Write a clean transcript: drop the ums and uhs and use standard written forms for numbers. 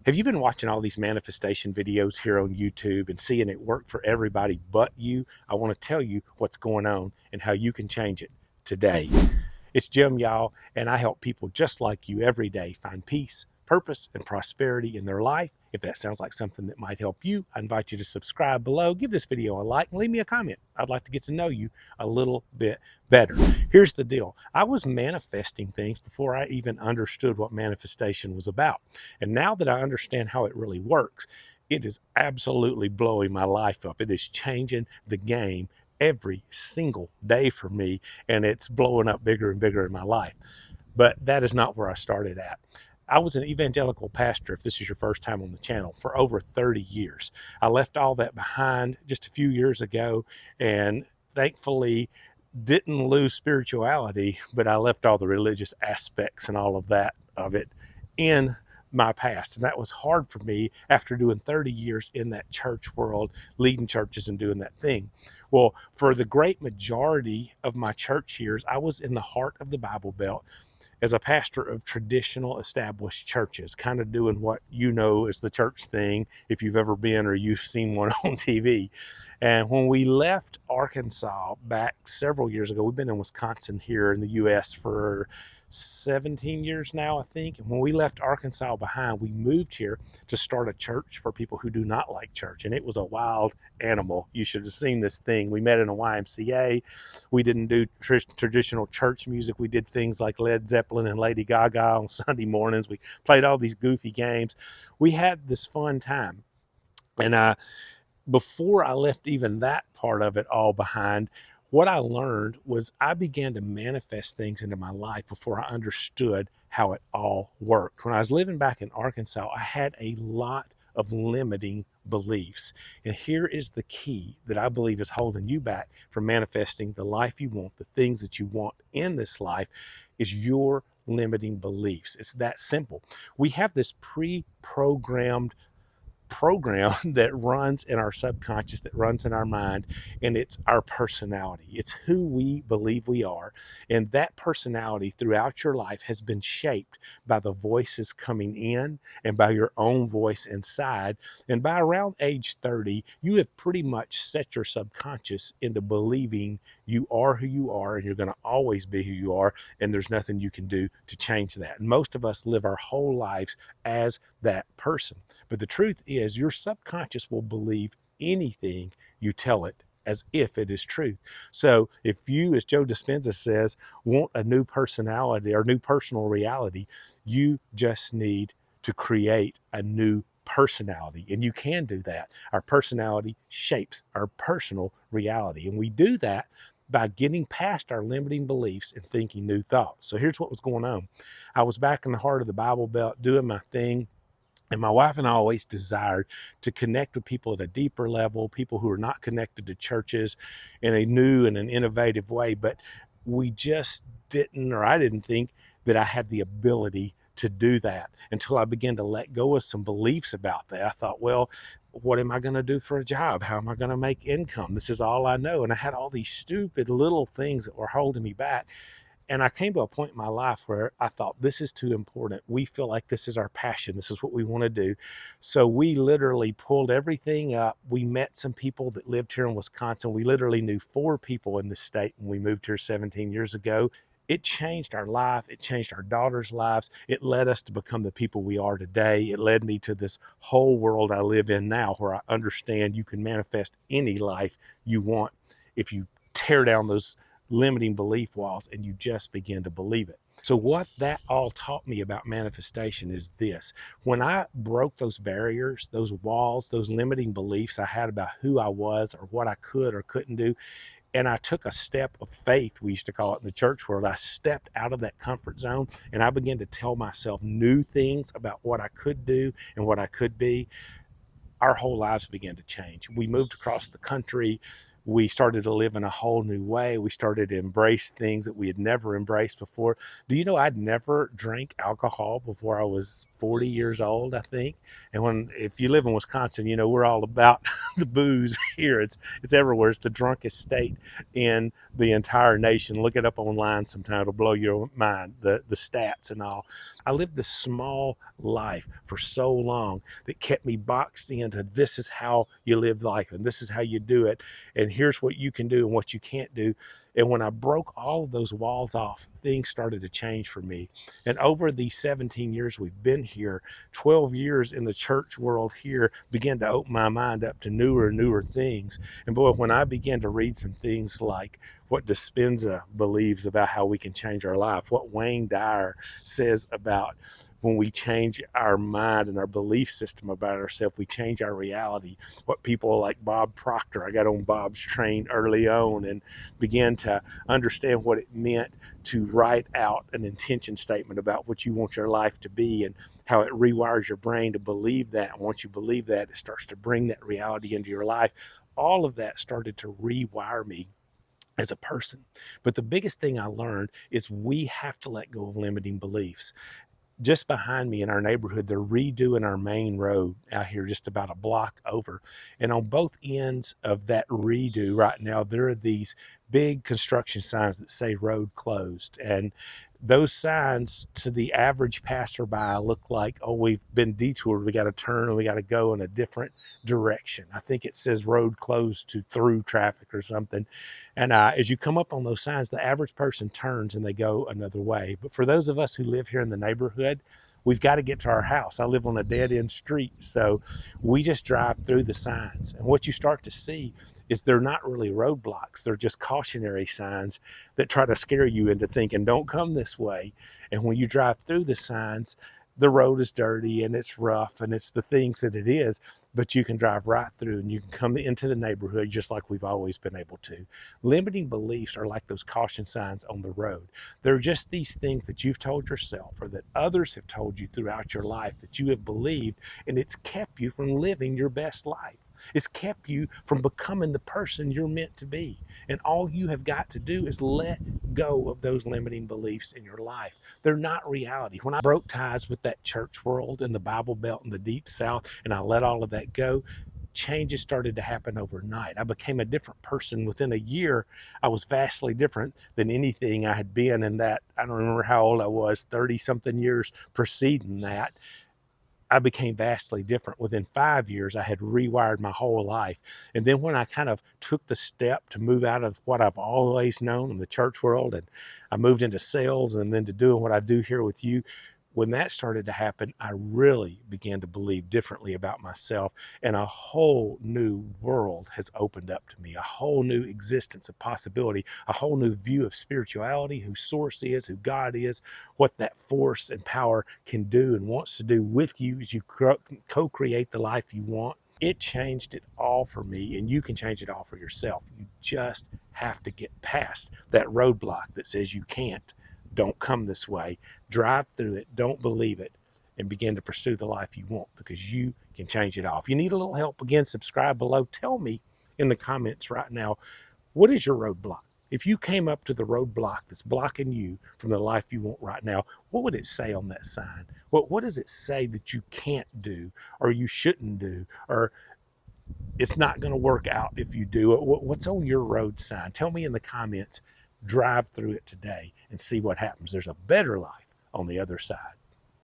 Have you been watching all these manifestation videos here on YouTube and seeing it work for everybody but you? I want to tell you what's going on and how you can change it today. It's Jim, y'all, and I help people just like you every day find peace, purpose, and prosperity in their life. If that sounds like something that might help you, I invite you to subscribe below, give this video a like, and leave me a comment. I'd like to get to know you a little bit better. Here's the deal. I was manifesting things before I even understood what manifestation was about. And now that I understand how it really works, it is absolutely blowing my life up. It is changing the game every single day for me, and it's blowing up bigger and bigger in my life. But that is not where I started at. I was an evangelical pastor, if this is your first time on the channel, for over 30 years. I left all that behind just a few years ago, and thankfully didn't lose spirituality, but I left all the religious aspects and all of that of it in my past. And that was hard for me after doing 30 years in that church world, leading churches and doing that thing. Well, for the great majority of my church years, I was in the heart of the Bible Belt as a pastor of traditional established churches, kind of doing what you know is the church thing if you've ever been or you've seen one on TV. And when we left Arkansas back several years ago, we've been in Wisconsin here in the U.S. for 17 years now, I think. And when we left Arkansas behind, we moved here to start a church for people who do not like church. And it was a wild animal. You should have seen this thing. We met in a YMCA. We didn't do traditional church music. We did things like Led Zeppelin and Lady Gaga on Sunday mornings. We played all these goofy games. We had this fun time. And before I left even that part of it all behind, what I learned was I began to manifest things into my life before I understood how it all worked. When I was living back in Arkansas, I had a lot of limiting beliefs. And here is the key that I believe is holding you back from manifesting the life you want, the things that you want in this life, is your limiting beliefs. It's that simple. We have this pre-programmed program that runs in our subconscious, that runs in our mind, and it's our personality. It's who we believe we are. And that personality throughout your life has been shaped by the voices coming in and by your own voice inside. And by around age 30, you have pretty much set your subconscious into believing you are who you are, and you're going to always be who you are, and there's nothing you can do to change that. And most of us live our whole lives as that person. But the truth is, your subconscious will believe anything you tell it as if it is truth. So if you, as Joe Dispenza says, want a new personality or new personal reality, you just need to create a new personality. And you can do that. Our personality shapes our personal reality. And we do that by getting past our limiting beliefs and thinking new thoughts. So here's what was going on. I was back in the heart of the Bible Belt doing my thing. And my wife and I always desired to connect with people at a deeper level, people who are not connected to churches in a new and an innovative way. But we just didn't, or I didn't think that I had the ability to do that until I began to let go of some beliefs about that. I thought, well, what am I going to do for a job? How am I going to make income? This is all I know. And I had all these stupid little things that were holding me back. And I came to a point in my life where I thought, this is too important. We feel like this is our passion. This is what we want to do. So we literally pulled everything up. We met some people that lived here in Wisconsin. We literally knew 4 people in the state when we moved here 17 years ago. It changed our life. It changed our daughters' lives. It led us to become the people we are today. It led me to this whole world I live in now, where I understand you can manifest any life you want if you tear down those limiting belief walls and you just begin to believe it. So what that all taught me about manifestation is this. When I broke those barriers, those walls, those limiting beliefs I had about who I was or what I could or couldn't do, and I took a step of faith, we used to call it in the church world. I stepped out of that comfort zone and I began to tell myself new things about what I could do and what I could be. Our whole lives began to change. We moved across the country. We started to live in a whole new way. We started to embrace things that we had never embraced before. Do you know I'd never drank alcohol before I was 40 years old, I think. And if you live in Wisconsin, you know we're all about the booze here. It's everywhere. It's the drunkest state in the entire nation. Look it up online sometime. It'll blow your mind, the stats and all. I lived this small life for so long that kept me boxed into this is how you live life and this is how you do it. And here's what you can do and what you can't do. And when I broke all of those walls off, things started to change for me. And over these 17 years we've been here, 12 years in the church world here, began to open my mind up to newer and newer things. And boy, when I began to read some things like what Dispenza believes about how we can change our life, what Wayne Dyer says about when we change our mind and our belief system about ourselves, we change our reality. What people like Bob Proctor, I got on Bob's train early on and began to understand what it meant to write out an intention statement about what you want your life to be and how it rewires your brain to believe that. And once you believe that, it starts to bring that reality into your life. All of that started to rewire me as a person. But the biggest thing I learned is we have to let go of limiting beliefs. Just behind me in our neighborhood, they're redoing our main road out here just about a block over. And on both ends of that redo right now, there are these big construction signs that say road closed. And those signs to the average passerby look like, oh, we've been detoured. We got to turn and we got to go in a different direction. I think it says road closed to through traffic or something. And as you come up on those signs, the average person turns and they go another way. But for those of us who live here in the neighborhood, we've got to get to our house. I live on a dead end street, so we just drive through the signs. And what you start to see is they're not really roadblocks. They're just cautionary signs that try to scare you into thinking, don't come this way. And when you drive through the signs, the road is dirty and it's rough and it's the things that it is, but you can drive right through and you can come into the neighborhood just like we've always been able to. Limiting beliefs are like those caution signs on the road. They're just these things that you've told yourself or that others have told you throughout your life that you have believed, and it's kept you from living your best life. It's kept you from becoming the person you're meant to be. And all you have got to do is let go of those limiting beliefs in your life. They're not reality. When I broke ties with that church world and the Bible Belt and the Deep South, and I let all of that go, changes started to happen overnight. I became a different person. Within a year, I was vastly different than anything I had been in that, I don't remember how old I was, 30 something years preceding that. I became vastly different. Within 5 years, I had rewired my whole life. And then when I kind of took the step to move out of what I've always known in the church world, and I moved into sales and then to doing what I do here with you, when that started to happen, I really began to believe differently about myself, and a whole new world has opened up to me, a whole new existence of possibility, a whole new view of spirituality, who source is, who God is, what that force and power can do and wants to do with you as you co-create the life you want. It changed it all for me, and you can change it all for yourself. You just have to get past that roadblock that says you can't. Don't come this way. Drive through it. Don't believe it. And begin to pursue the life you want, because you can change it all. If you need a little help, again, subscribe below. Tell me in the comments right now, what is your roadblock? If you came up to the roadblock that's blocking you from the life you want right now, what would it say on that sign? What does it say that you can't do, or you shouldn't do, or it's not going to work out if you do it? What's on your road sign? Tell me in the comments. Drive through it today and see what happens. There's a better life on the other side.